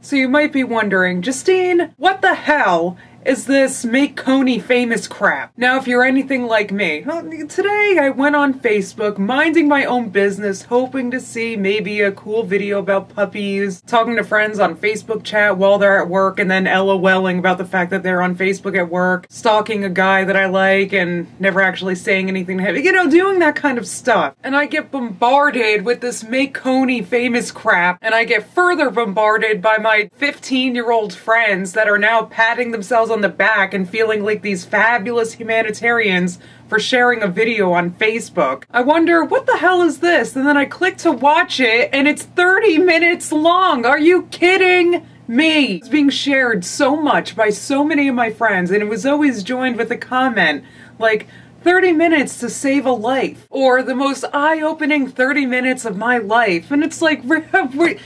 So you might be wondering, Justine, what the hell is this make Kony famous crap? Now, if you're anything like me, today I went on Facebook, minding my own business, hoping to see maybe a cool video about puppies, talking to friends on Facebook chat while they're at work, and then LOLing about the fact that they're on Facebook at work, stalking a guy that I like and never actually saying anything to him, you know, doing that kind of stuff. And I get bombarded with this make Kony famous crap, and I get further bombarded by my 15-year-old friends that are now patting themselves on the back and feeling like these fabulous humanitarians for sharing a video on Facebook. I wonder, what the hell is this? And then I click to watch it, and it's 30 minutes long! Are you kidding me? It's being shared so much by so many of my friends, and it was always joined with a comment like, 30 minutes to save a life, or the most eye-opening 30 minutes of my life. And it's like, can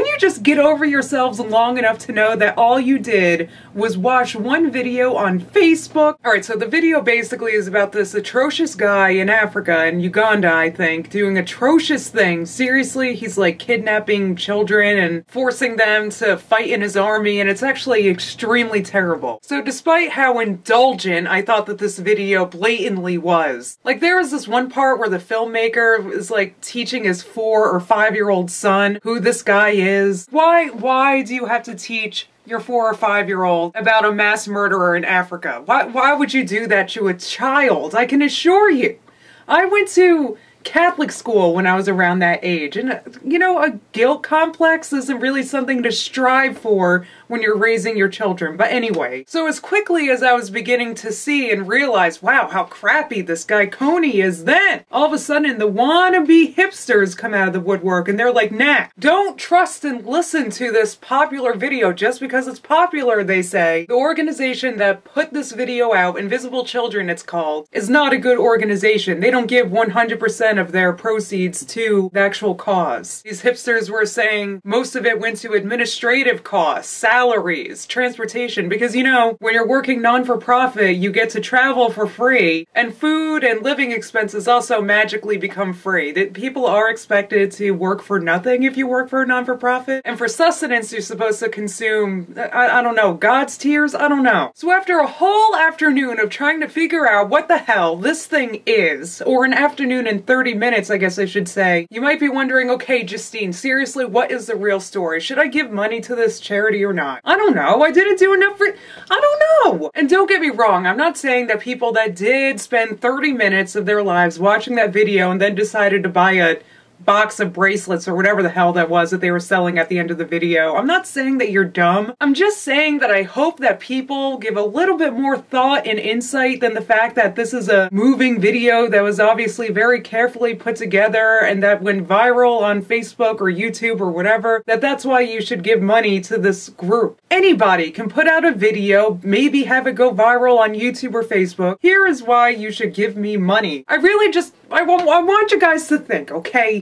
you just get over yourselves long enough to know that all you did was watch one video on Facebook? Alright, so the video basically is about this atrocious guy in Africa, in Uganda I think, doing atrocious things. Seriously, he's like kidnapping children and forcing them to fight in his army, and it's actually extremely terrible. So despite how indulgent I thought that this video blatantly was. Like, there was this one part where the filmmaker is like teaching his 4 or 5-year-old son who this guy is. Why do you have to teach your 4 or 5-year-old about a mass murderer in Africa? Why would you do that to a child? I can assure you. I went to Catholic school when I was around that age, and you know, a guilt complex isn't really something to strive for when you're raising your children. But anyway, so as quickly as I was beginning to see and realize, wow, how crappy this guy Kony is, then all of a sudden the wannabe hipsters come out of the woodwork and they're like, nah, don't trust and listen to this popular video just because it's popular, they say. The organization that put this video out, Invisible Children it's called, is not a good organization. They don't give 100% of their proceeds to the actual cause. These hipsters were saying most of it went to administrative costs, salaries, transportation, because you know, when you're working non-for-profit, you get to travel for free, and food and living expenses also magically become free. That people are expected to work for nothing if you work for a non-for-profit, and for sustenance you're supposed to consume, I don't know, God's tears? I don't know. So after a whole afternoon of trying to figure out what the hell this thing is, or an afternoon in 30 minutes, I guess I should say, you might be wondering, okay, Justine, seriously, what is the real story? Should I give money to this charity or not? I don't know. I didn't do enough for... I don't know! And don't get me wrong, I'm not saying that people that did spend 30 minutes of their lives watching that video and then decided to buy a box of bracelets or whatever the hell that was that they were selling at the end of the video. I'm not saying that you're dumb. I'm just saying that I hope that people give a little bit more thought and insight than the fact that this is a moving video that was obviously very carefully put together and that went viral on Facebook or YouTube or whatever, that's why you should give money to this group. Anybody can put out a video, maybe have it go viral on YouTube or Facebook. Here is why you should give me money. I really just, I want you guys to think, okay?